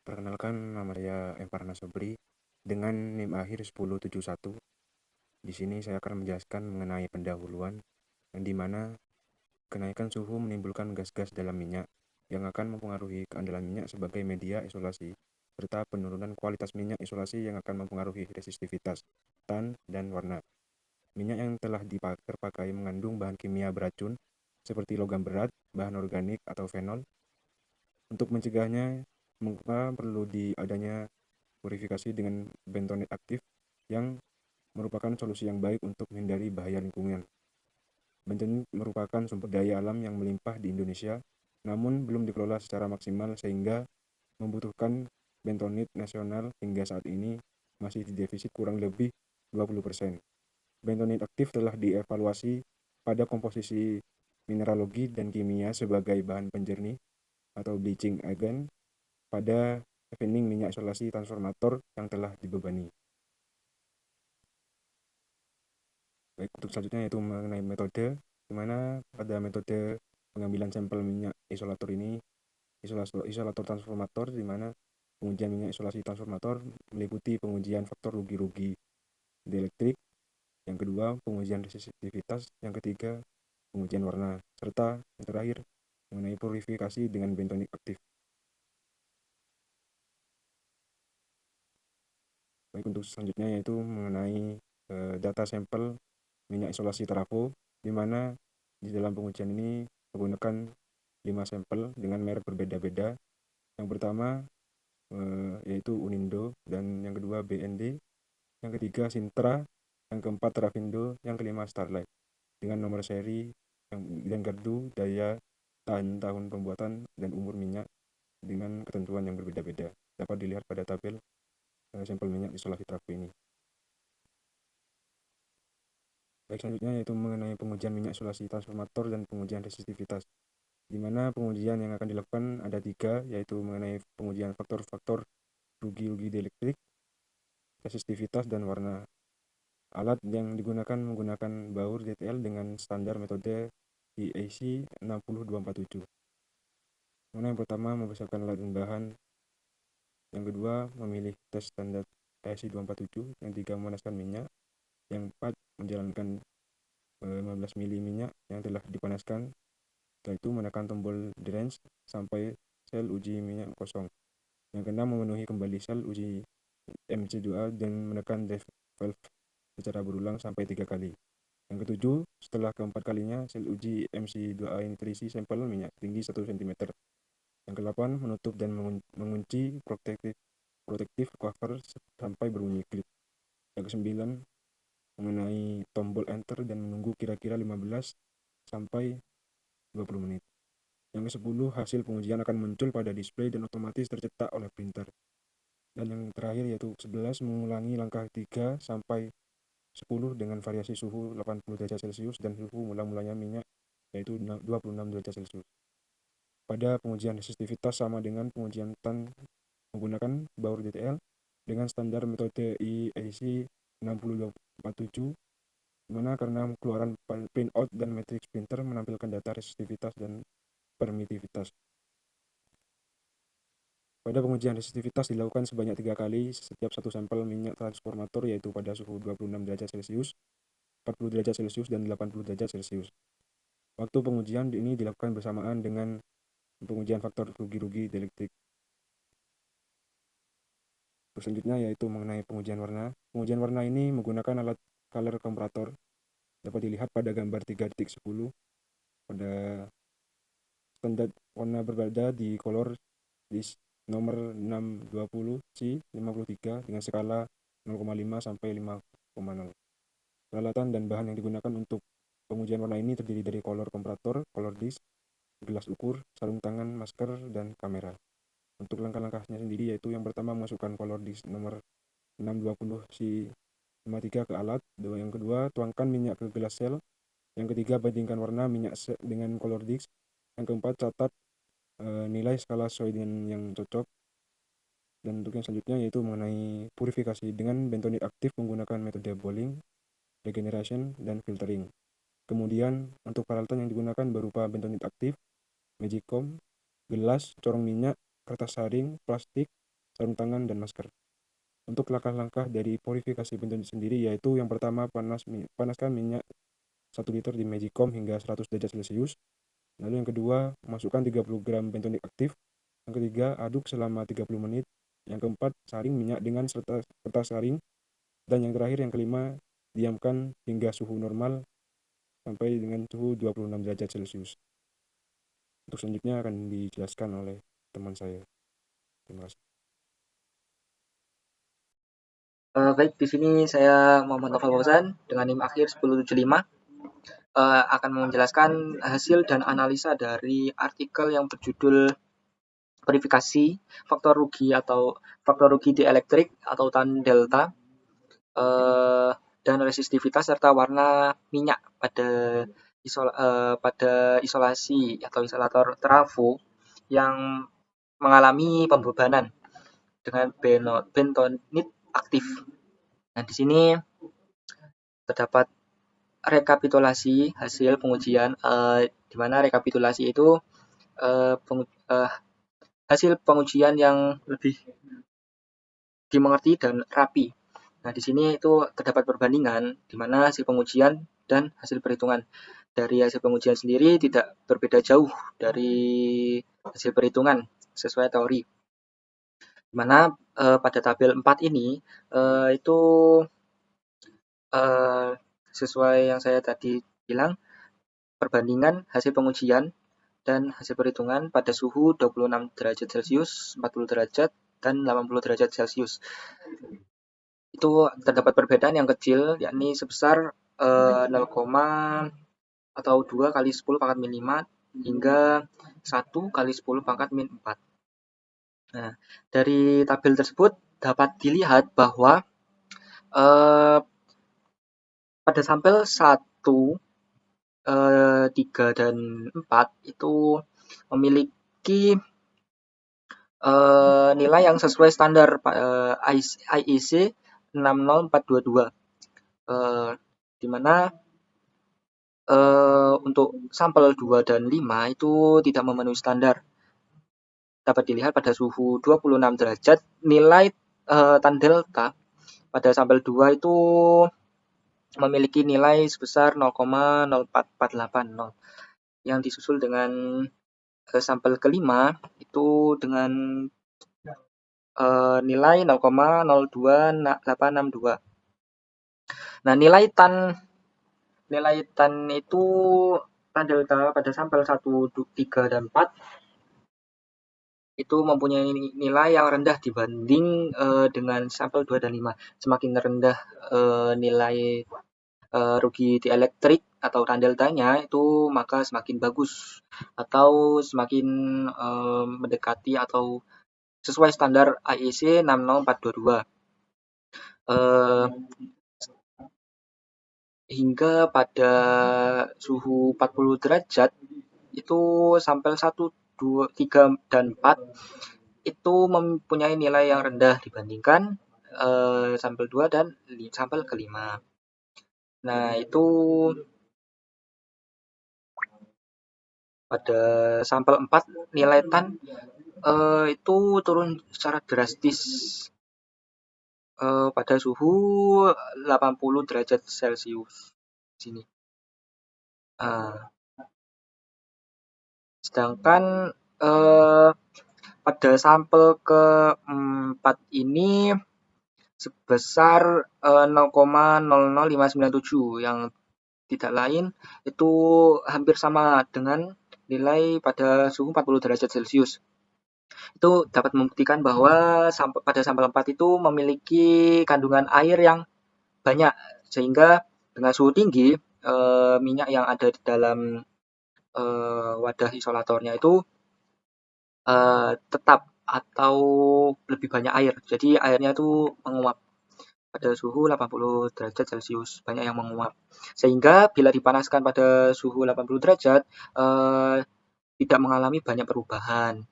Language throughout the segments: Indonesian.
Perkenalkan, nama saya Emparna Sobri dengan NIM akhir 1071. Di sini saya akan menjelaskan mengenai pendahuluan, yang dimana kenaikan suhu menimbulkan gas-gas dalam minyak yang akan mempengaruhi keandalan minyak sebagai media isolasi, serta penurunan kualitas minyak isolasi yang akan mempengaruhi resistivitas, tan, dan warna. Minyak yang telah terpakai mengandung bahan kimia beracun seperti logam berat, bahan organik, atau fenol. Untuk mencegahnya, mengapa perlu diadanya purifikasi dengan bentonit aktif yang merupakan solusi yang baik untuk menghindari bahaya lingkungan. Bentonit merupakan sumber daya alam yang melimpah di Indonesia, namun belum dikelola secara maksimal sehingga membutuhkan bentonit nasional hingga saat ini masih di defisit kurang lebih 20%. Bentonit aktif telah dievaluasi pada komposisi mineralogi dan kimia sebagai bahan penjernih atau bleaching agent pada evening minyak isolasi transformator yang telah dibebani. Baik, untuk selanjutnya yaitu mengenai metode, di mana pada metode pengambilan sampel minyak isolator ini, isolator transformator, di mana pengujian minyak isolasi transformator meliputi pengujian faktor rugi-rugi dielektrik, yang kedua pengujian resistivitas, yang ketiga pengujian warna, serta yang terakhir mengenai purifikasi dengan bentonit aktif. Baik, untuk selanjutnya yaitu mengenai data sampel minyak isolasi trafo, di mana di dalam pengujian ini menggunakan 5 sampel dengan merek berbeda-beda. Yang pertama yaitu Unindo, dan yang kedua BND, yang ketiga Sintra, yang keempat Ravindo, yang kelima Starlight, dengan nomor seri dan gardu, daya tahan tahun pembuatan, dan umur minyak dengan ketentuan yang berbeda-beda. Dapat dilihat pada tabel sampel minyak isolasi trafo ini. Baik, selanjutnya yaitu mengenai pengujian minyak isolasi transformator dan pengujian resistivitas, di mana pengujian yang akan dilakukan ada 3, yaitu mengenai pengujian faktor-faktor rugi-rugi dielektrik, resistivitas, dan warna. Alat yang digunakan menggunakan baur DTL dengan standar metode EAC 60247. Mana yang pertama membesarkan alat dan bahan, yang kedua memilih tes standar EAC 247, yang tiga memanaskan minyak, yang empat menjalankan 15 mili minyak yang telah dipanaskan. Setelah itu menekan tombol drench sampai sel uji minyak kosong. Yang keenam memenuhi kembali sel uji MC2A dan menekan drive valve secara berulang sampai 3 kali. Yang ketujuh, setelah keempat kalinya sel uji MC2A ini terisi sampel minyak tinggi 1 cm. Yang kedelapan, menutup dan mengunci protective cover sampai berbunyi klik. Yang kesembilan, mengenai tombol enter dan menunggu kira-kira 15 sampai 20 menit. Yang ke-10, hasil pengujian akan muncul pada display dan otomatis tercetak oleh printer. Dan yang terakhir yaitu 11, mengulangi langkah 3 sampai 10 dengan variasi suhu 80 derajat Celcius dan suhu mula-mulanya minyak yaitu 26 derajat Celcius. Pada pengujian resistivitas sama dengan pengujian TAN menggunakan baur DTL dengan standar metode EAC 60247, dimana karena keluaran printout dan matrix printer menampilkan data resistivitas dan permitivitas. Pada pengujian resistivitas dilakukan sebanyak 3 kali setiap satu sampel minyak transformator, yaitu pada suhu 26 derajat Celcius, 40 derajat Celcius, dan 80 derajat Celcius. Waktu pengujian ini dilakukan bersamaan dengan pengujian faktor rugi-rugi dielektrik. Selanjutnya yaitu mengenai pengujian warna. Pengujian warna ini menggunakan alat color comparator. Dapat dilihat pada gambar 3.10 pada standar warna berbeda di color list nomor 620 C53 dengan skala 0,5 sampai 5,0. Peralatan dan bahan yang digunakan untuk pengujian warna ini terdiri dari color comparator, color disc, gelas ukur, sarung tangan, masker, dan kamera. Untuk langkah-langkahnya sendiri yaitu yang pertama masukkan color disc nomor 620 C53 ke alat. Yang kedua, tuangkan minyak ke gelas sel. Yang ketiga, bandingkan warna minyak dengan color disc. Yang keempat, catat nilai skala sesuai dengan yang cocok. Dan untuk yang selanjutnya yaitu mengenai purifikasi dengan bentonit aktif menggunakan metode boiling, regeneration, dan filtering. Kemudian untuk peralatan yang digunakan berupa bentonit aktif, magicom, gelas, corong minyak, kertas saring, plastik, sarung tangan, dan masker. Untuk langkah-langkah dari purifikasi bentuk sendiri yaitu yang pertama panaskan minyak 1 liter di Magicom hingga 100 derajat Celcius. Lalu yang kedua, masukkan 30 gram bentonik aktif. Yang ketiga, aduk selama 30 menit. Yang keempat, saring minyak dengan kertas saring. Dan yang terakhir, yang kelima, diamkan hingga suhu normal sampai dengan suhu 26 derajat Celcius. Untuk selanjutnya akan dijelaskan oleh teman saya. Terima kasih. Baik, di sini saya Muhammad Novel Fauzan dengan NIM akhir 1075 akan menjelaskan hasil dan analisa dari artikel yang berjudul verifikasi faktor rugi dieelektrik atau tan delta dan resistivitas serta warna minyak pada isolasi atau isolator trafo yang mengalami pembebanan dengan bentonit aktif. Nah, di sini terdapat rekapitulasi hasil pengujian, di mana rekapitulasi itu hasil pengujian yang lebih dimengerti dan rapi. Nah, di sini itu terdapat perbandingan di mana hasil pengujian dan hasil perhitungan. Dari hasil pengujian sendiri tidak berbeda jauh dari hasil perhitungan sesuai teori. Di mana pada tabel 4 ini itu sesuai yang saya tadi bilang, perbandingan hasil pengujian dan hasil perhitungan pada suhu 26 derajat Celcius, 40 derajat, dan 80 derajat Celcius. Itu terdapat perbedaan yang kecil, yakni sebesar 0, atau 2 kali 10 pangkat min 5 hingga 1 kali 10 pangkat min 4. Nah, dari tabel tersebut dapat dilihat bahwa pada sampel 1, 3, dan 4 itu memiliki nilai yang sesuai standar IEC 60422, di mana untuk sampel 2 dan 5 itu tidak memenuhi standar. Dapat dilihat pada suhu 26 derajat, nilai tan delta pada sampel 2 itu memiliki nilai sebesar 0,04480, yang disusul dengan sampel kelima itu dengan nilai 0,02862. Nah, nilai tan itu tan delta pada sampel 1, 3, dan 4 itu mempunyai nilai yang rendah dibanding dengan sampel 2 dan 5. Semakin rendah nilai rugi dieelektrik atau tan deltanya itu maka semakin bagus atau semakin mendekati atau sesuai standar IEC 60422. Hingga pada suhu 40 derajat itu sampel 1, 2, 3, dan 4 itu mempunyai nilai yang rendah dibandingkan sampel 2 dan sampel kelima. Nah, itu pada sampel 4 nilai tan itu turun secara drastis pada suhu 80 derajat Celcius sini. Sedangkan pada sampel ke-4 ini sebesar 0,00597, yang tidak lain itu hampir sama dengan nilai pada suhu 40 derajat Celcius. Itu dapat membuktikan bahwa pada sampel 4 itu memiliki kandungan air yang banyak, sehingga dengan suhu tinggi minyak yang ada di dalam wadah isolatornya itu tetap atau lebih banyak air. Jadi airnya itu menguap pada suhu 80 derajat Celcius, banyak yang menguap. Sehingga bila dipanaskan pada suhu 80 derajat tidak mengalami banyak perubahan.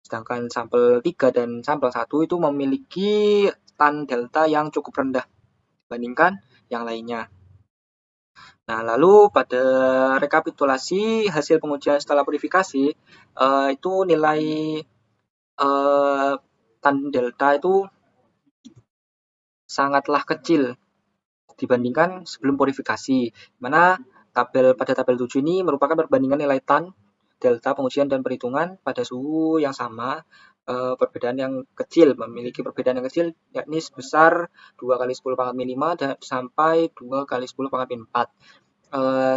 Sedangkan sampel 3 dan sampel 1 itu memiliki tan delta yang cukup rendah dibandingkan yang lainnya. Nah, lalu pada rekapitulasi hasil pengujian setelah purifikasi, itu nilai tan delta itu sangatlah kecil dibandingkan sebelum purifikasi, mana pada tabel 7 ini merupakan perbandingan nilai tan delta pengujian dan perhitungan pada suhu yang sama, perbedaan yang kecil, memiliki perbedaan yang kecil, yakni sebesar 2 kali 10 pangkat min 5 sampai 2 kali 10 pangkat min 4.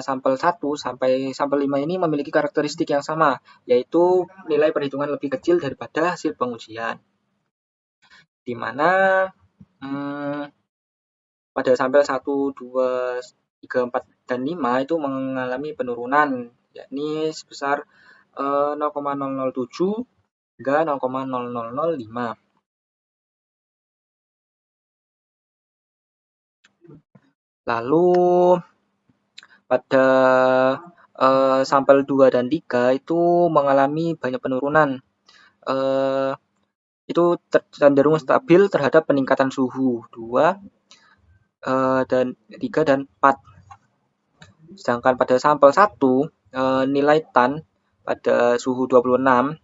Sampel 1 sampai sampel 5 ini memiliki karakteristik yang sama, yaitu nilai perhitungan lebih kecil daripada hasil pengujian. Di mana pada sampel 1, 2, 3, 4, dan 5 itu mengalami penurunan, yakni sebesar 0,007 hingga 0,0005. Lalu pada sampel 2 dan 3 itu mengalami banyak penurunan. Itu cenderung stabil terhadap peningkatan suhu 2, dan 3 dan 4. Sedangkan pada sampel 1 nilai tan pada suhu 26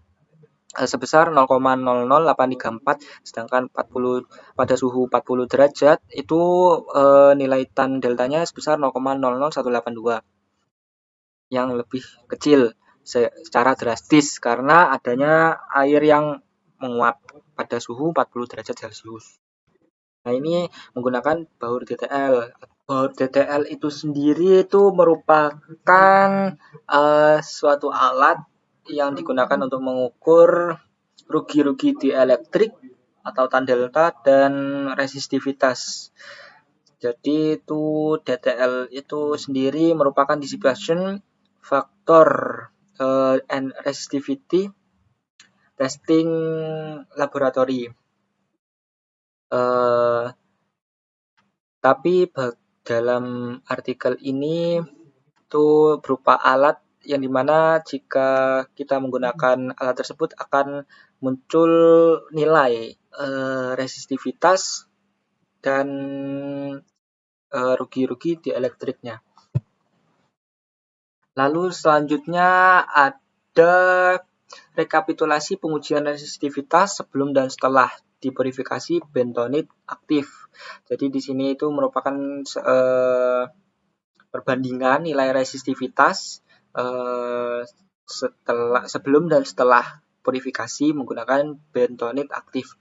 sebesar 0,00834, sedangkan 40 pada suhu 40 derajat itu nilai tan deltanya sebesar 0,00182, yang lebih kecil secara drastis karena adanya air yang menguap pada suhu 40 derajat Celcius. Nah, ini menggunakan baur DTL. Baur DTL itu sendiri itu merupakan suatu alat yang digunakan untuk mengukur rugi-rugi dieelektrik atau tan delta dan resistivitas. Jadi itu DTL itu sendiri merupakan dissipation factor and resistivity testing laboratory. Tapi dalam artikel ini itu berupa alat yang dimana jika kita menggunakan alat tersebut akan muncul nilai resistivitas dan rugi-rugi dieлекtriknya. Lalu selanjutnya ada rekapitulasi pengujian resistivitas sebelum dan setelah dipurifikasi bentonit aktif. Jadi di sini itu merupakan perbandingan nilai resistivitas sebelum dan setelah purifikasi menggunakan bentonit aktif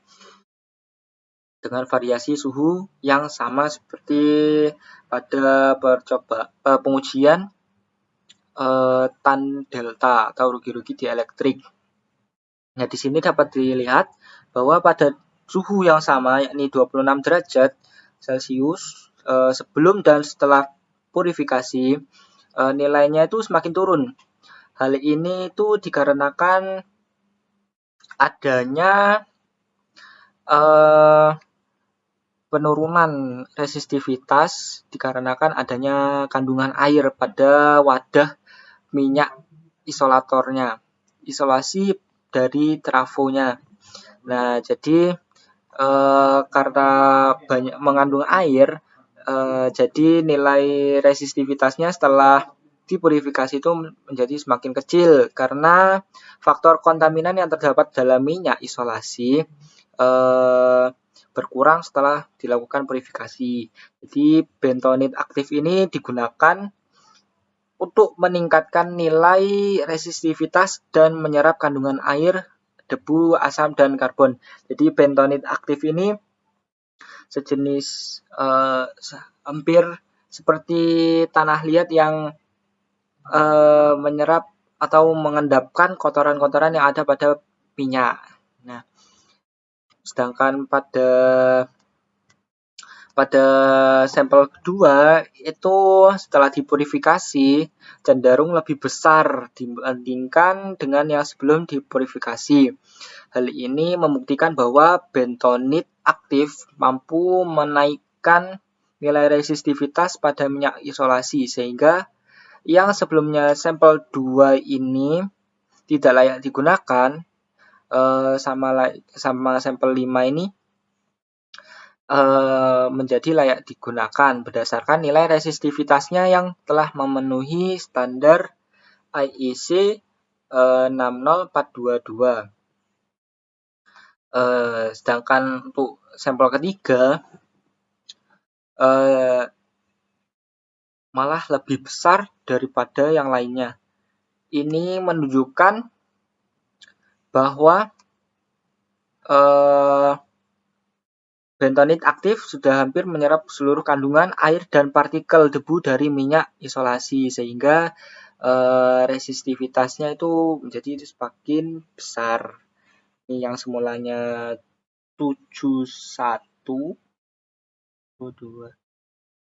dengan variasi suhu yang sama seperti pada pengujian tan delta atau rugi-rugi dieelektrik. Nah, di sini dapat dilihat bahwa pada suhu yang sama, yakni 26 derajat Celcius, sebelum dan setelah purifikasi, nilainya itu semakin turun. Hal ini itu dikarenakan adanya penurunan resistivitas dikarenakan adanya kandungan air pada wadah minyak isolatornya, isolasi dari trafonya. Nah, jadi karena banyak mengandung air, jadi nilai resistivitasnya setelah dipurifikasi itu menjadi semakin kecil karena faktor kontaminan yang terdapat dalam minyak isolasi berkurang setelah dilakukan purifikasi. Jadi bentonit aktif ini digunakan untuk meningkatkan nilai resistivitas dan menyerap kandungan air, debu, asam, dan karbon. Jadi bentonit aktif ini sejenis hampir seperti tanah liat yang menyerap atau mengendapkan kotoran-kotoran yang ada pada minyak. Nah, sedangkan pada sampel kedua itu setelah dipurifikasi cenderung lebih besar dibandingkan dengan yang sebelum dipurifikasi. Hal ini membuktikan bahwa bentonit aktif mampu menaikkan nilai resistivitas pada minyak isolasi sehingga yang sebelumnya sampel 2 ini tidak layak digunakan sama sampel 5 ini menjadi layak digunakan berdasarkan nilai resistivitasnya yang telah memenuhi standar IEC 60422. Sedangkan untuk sampel ketiga eh, malah lebih besar daripada yang lainnya. Ini menunjukkan bahwa bentonit aktif sudah hampir menyerap seluruh kandungan air dan partikel debu dari minyak isolasi, sehingga resistivitasnya itu menjadi semakin besar. Ini yang semulanya 71, 2, 3,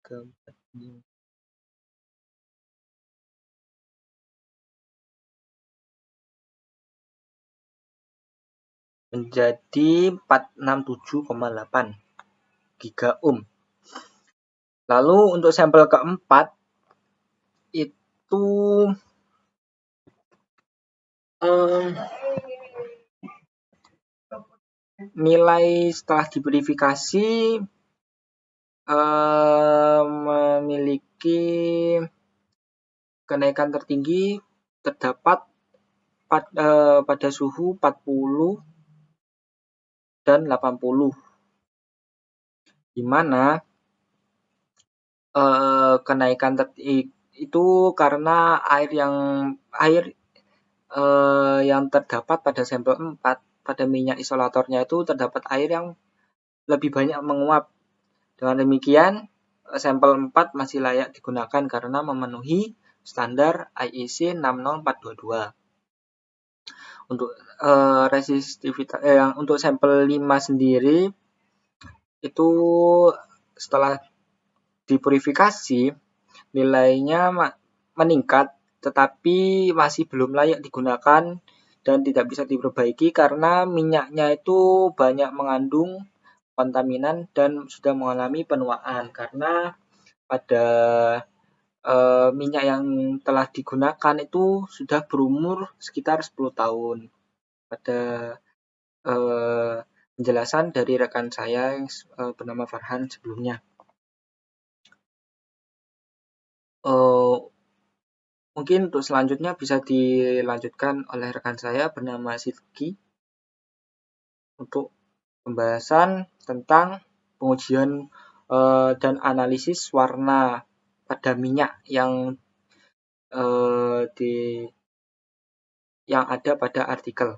4, 5. Menjadi 467,8 giga ohm. Lalu untuk sampel keempat itu nilai setelah dipurifikasi memiliki kenaikan tertinggi terdapat pada suhu 40 dan 80, di mana kenaikan itu karena air yang terdapat pada sampel 4 pada minyak isolatornya itu terdapat air yang lebih banyak menguap. Dengan demikian, sampel 4 masih layak digunakan karena memenuhi standar IEC 60422. Untuk resistivitas untuk sampel 5 sendiri itu setelah dipurifikasi nilainya meningkat, tetapi masih belum layak digunakan dan tidak bisa diperbaiki karena minyaknya itu banyak mengandung kontaminan dan sudah mengalami penuaan, karena pada minyak yang telah digunakan itu sudah berumur sekitar 10 tahun. Pada penjelasan dari rekan saya yang bernama Farhan sebelumnya. Mungkin untuk selanjutnya bisa dilanjutkan oleh rekan saya bernama Sidki untuk pembahasan tentang pengujian dan analisis warna pada minyak yang ada pada artikel.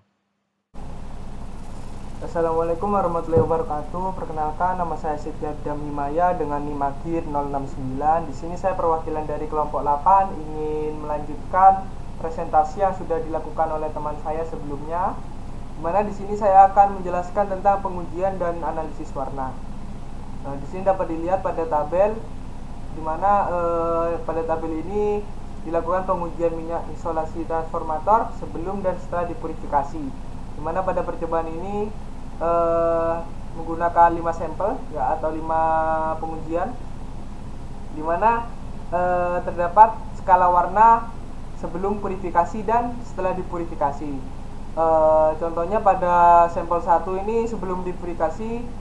Assalamualaikum warahmatullahi wabarakatuh. Perkenalkan, nama saya Sidki Abdam Himaya dengan NIM akhir 069. Di sini saya perwakilan dari kelompok 8 ingin melanjutkan presentasi yang sudah dilakukan oleh teman saya sebelumnya. Di mana di sini saya akan menjelaskan tentang pengujian dan analisis warna. Nah, di sini dapat dilihat pada tabel di mana pada tabel ini dilakukan pengujian minyak isolasi transformator sebelum dan setelah dipurifikasi. Di mana pada percobaan ini menggunakan 5 sampel ya, atau 5 pengujian, di mana terdapat skala warna sebelum purifikasi dan setelah dipurifikasi. Contohnya pada sampel 1 ini sebelum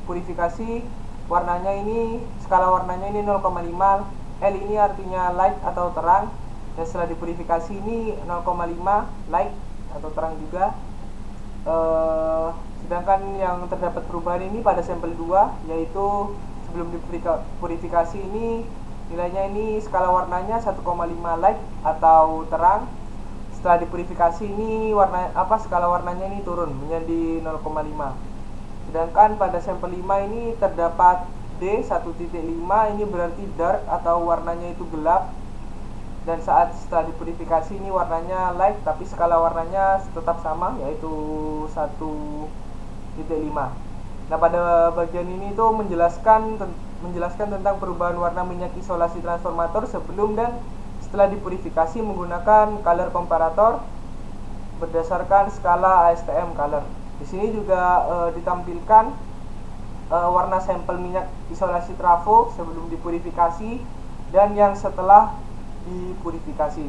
purifikasi warnanya ini, skala warnanya ini 0,5. L ini artinya light atau terang, dan setelah dipurifikasi ini 0,5 light atau terang juga. Sedangkan yang terdapat perubahan ini pada sampel 2, yaitu sebelum dipurifikasi ini nilainya ini skala warnanya 1,5 light atau terang. Setelah dipurifikasi ini skala warnanya ini turun menjadi 0,5. Sedangkan pada sampel 5 ini terdapat D 1.5, ini berarti dark atau warnanya itu gelap. Dan setelah dipurifikasi ini warnanya light, tapi skala warnanya tetap sama, yaitu 1.5. Nah, pada bagian ini itu menjelaskan tentang perubahan warna minyak isolasi transformator sebelum dan setelah dipurifikasi menggunakan color comparator berdasarkan skala ASTM color. Di sini juga ditampilkan warna sampel minyak isolasi trafo sebelum dipurifikasi dan yang setelah dipurifikasi.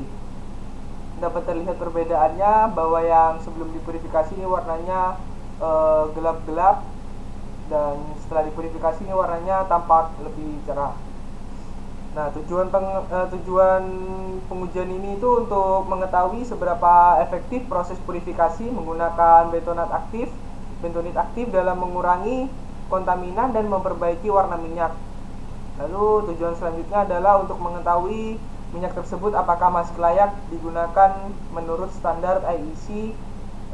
Dapat terlihat perbedaannya bahwa yang sebelum dipurifikasi ini warnanya gelap-gelap, dan setelah dipurifikasi ini warnanya tampak lebih cerah. Nah, tujuan pengujian ini itu untuk mengetahui seberapa efektif proses purifikasi menggunakan betonat aktif bentonit aktif dalam mengurangi kontaminan dan memperbaiki warna minyak. Lalu tujuan selanjutnya adalah untuk mengetahui minyak tersebut apakah masih layak digunakan menurut standar IEC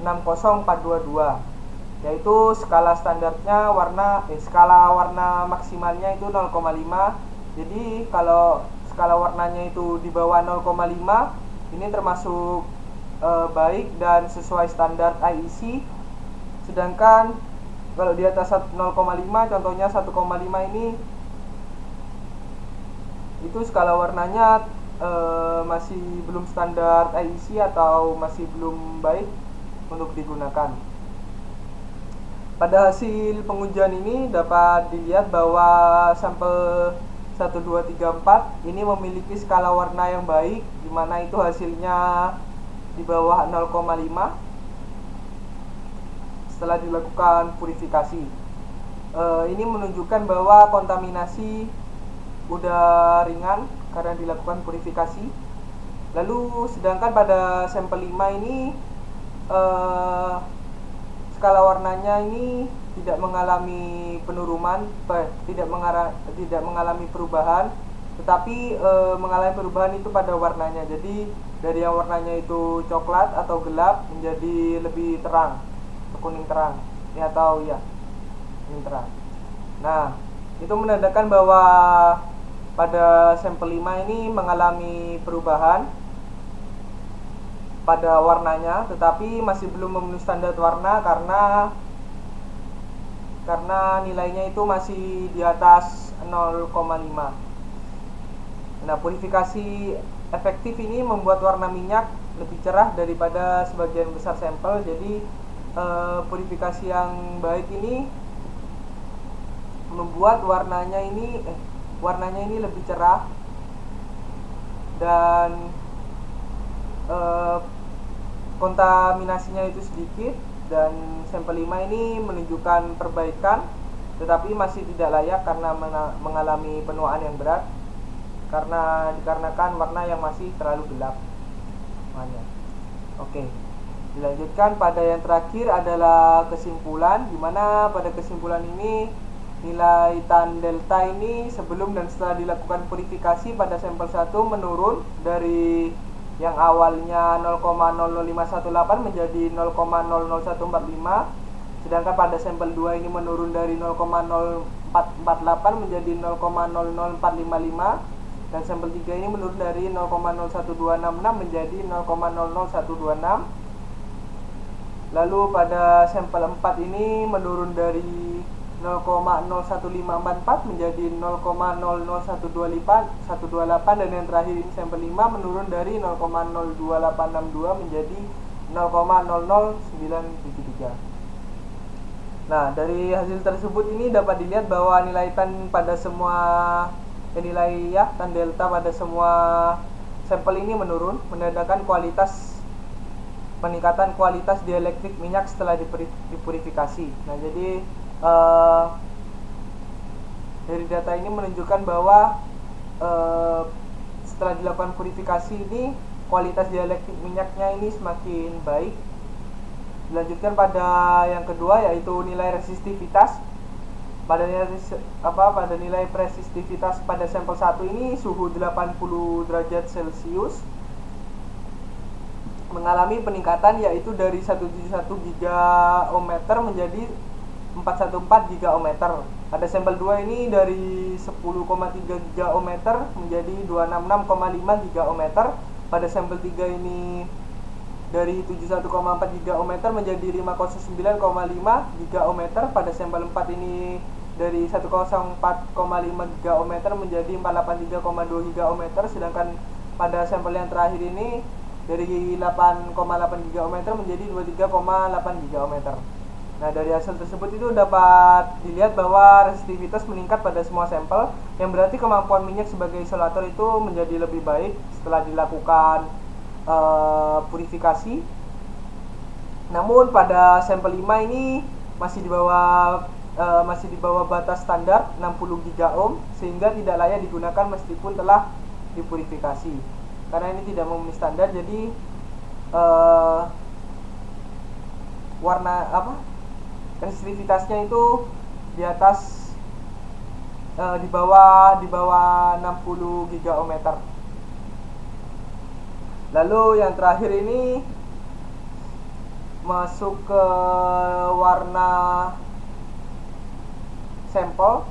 60422, yaitu skala standarnya skala warna maksimalnya itu 0,5. Jadi kalau skala warnanya itu di bawah 0,5 ini termasuk baik dan sesuai standar IEC. Sedangkan kalau di atas 0,5, contohnya 1,5 ini, itu skala warnanya masih belum standar IEC atau masih belum baik untuk digunakan. Pada hasil pengujian ini dapat dilihat bahwa sampel 1, 2, 3, 4 ini memiliki skala warna yang baik, di mana itu hasilnya di bawah 0,5 setelah dilakukan purifikasi. Ini menunjukkan bahwa kontaminasi udah ringan karena dilakukan purifikasi. Lalu sedangkan pada sampel 5 ini skala warnanya ini tidak mengalami penurunan, tidak mengalami perubahan, tetapi mengalami perubahan itu pada warnanya. Jadi dari yang warnanya itu coklat atau gelap menjadi lebih terang, kuning terang, kuning terang. Nah, itu menandakan bahwa pada sampel 5 ini mengalami perubahan pada warnanya, tetapi masih belum memenuhi standar warna karena nilainya itu masih di atas 0,5. Nah, purifikasi efektif ini membuat warna minyak lebih cerah daripada sebagian besar sampel. Jadi purifikasi yang baik ini membuat warnanya ini lebih cerah dan kontaminasinya itu sedikit, dan sampel 5 ini menunjukkan perbaikan tetapi masih tidak layak karena mengalami penuaan yang berat dikarenakan warna yang masih terlalu gelap. Oke, dilanjutkan pada yang terakhir adalah kesimpulan, di mana pada kesimpulan ini nilai tan delta ini sebelum dan setelah dilakukan purifikasi pada sampel 1 menurun dari yang awalnya 0,00518 menjadi 0,00145, sedangkan pada sampel 2 ini menurun dari 0,0448 menjadi 0,00455, dan sampel 3 ini menurun dari 0,01266 menjadi 0,00126. Lalu pada sampel 4 ini menurun dari 0,01544 menjadi 0,00128, dan yang terakhir ini sampel 5 menurun dari 0,02862 menjadi 0,00973. Nah, dari hasil tersebut ini dapat dilihat bahwa nilai tan pada semua tan delta pada semua sampel ini menurun, menandakan peningkatan kualitas dielektrik minyak setelah dipurifikasi. Nah, jadi dari data ini menunjukkan bahwa setelah dilakukan purifikasi ini kualitas dielektrik minyaknya ini semakin baik. Dilanjutkan pada yang kedua, yaitu nilai resistivitas. Pada nilai resistivitas pada sampel 1 ini suhu 80 derajat Celcius mengalami peningkatan, yaitu dari 171 gigaometer menjadi 414 gigaometer. Pada sampel 2 ini dari 10,3 gigaometer menjadi 266,5 gigaometer. Pada sampel 3 ini dari 71,4 gigaometer menjadi 509,5 gigaometer. Pada sampel 4 ini dari 104,5 gigaometer menjadi 483,2 gigaometer. Sedangkan pada sampel yang terakhir ini dari 8,8 gigaometer menjadi 23,8 gigaometer. Nah, dari hasil tersebut itu dapat dilihat bahwa resistivitas meningkat pada semua sampel, yang berarti kemampuan minyak sebagai isolator itu menjadi lebih baik setelah dilakukan purifikasi. Namun pada sampel 5 ini masih di bawah batas standar 60 gigaohm, sehingga tidak layak digunakan meskipun telah dipurifikasi. Karena ini tidak memenuhi standar, jadi Resistitivitasnya itu di atas di bawah 60 gigaohmeter. Lalu yang terakhir ini masuk ke warna sampel.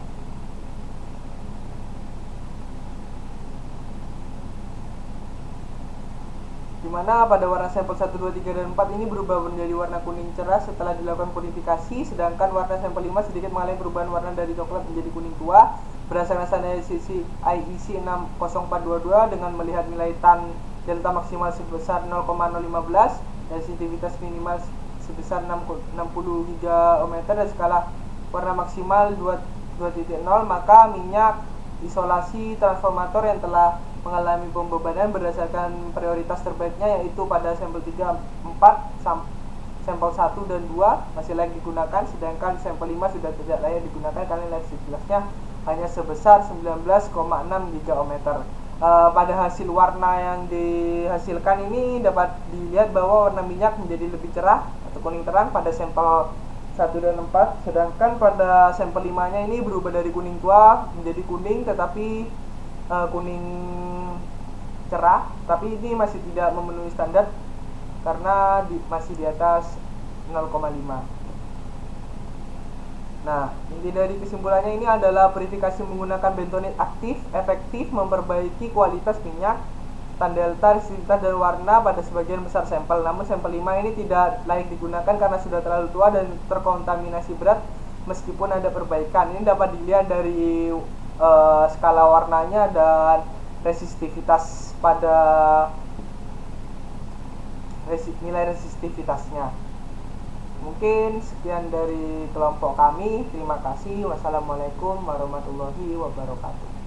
Dimana pada warna sampel 1, 2, 3, dan 4 ini berubah menjadi warna kuning cerah setelah dilakukan purifikasi, sedangkan warna sampel 5 sedikit mengalami perubahan warna dari coklat menjadi kuning tua berdasarkan standar IEC 60422 dengan melihat nilai tan delta maksimal sebesar 0,015 dan sensitivitas minimal sebesar 60 gigaohmeter dan skala warna maksimal 2.0, maka minyak isolasi transformator yang telah mengalami pembebanan berdasarkan prioritas terbaiknya, yaitu pada sampel 3, 4, sampel 1 dan 2 masih layak digunakan, sedangkan sampel 5 sudah tidak layak digunakan karena resistitivitasnya hanya sebesar 19,6 gigaohmeter. Pada hasil warna yang dihasilkan ini dapat dilihat bahwa warna minyak menjadi lebih cerah atau kuning terang pada sampel 1 dan 4, sedangkan pada sampel 5 nya ini berubah dari kuning tua menjadi kuning, tetapi kuning cerah, tapi ini masih tidak memenuhi standar karena masih di atas 0,5. Nah, inti dari kesimpulannya ini adalah purifikasi menggunakan bentonit aktif efektif memperbaiki kualitas minyak, tan delta, resistitivitas, dan warna pada sebagian besar sampel. Namun sampel 5 ini tidak layak digunakan karena sudah terlalu tua dan terkontaminasi berat meskipun ada perbaikan. Ini dapat dilihat dari skala warnanya dan resistitivitas pada nilai resistitivitasnya. Mungkin sekian dari kelompok kami. Terima kasih. Wassalamualaikum warahmatullahi wabarakatuh.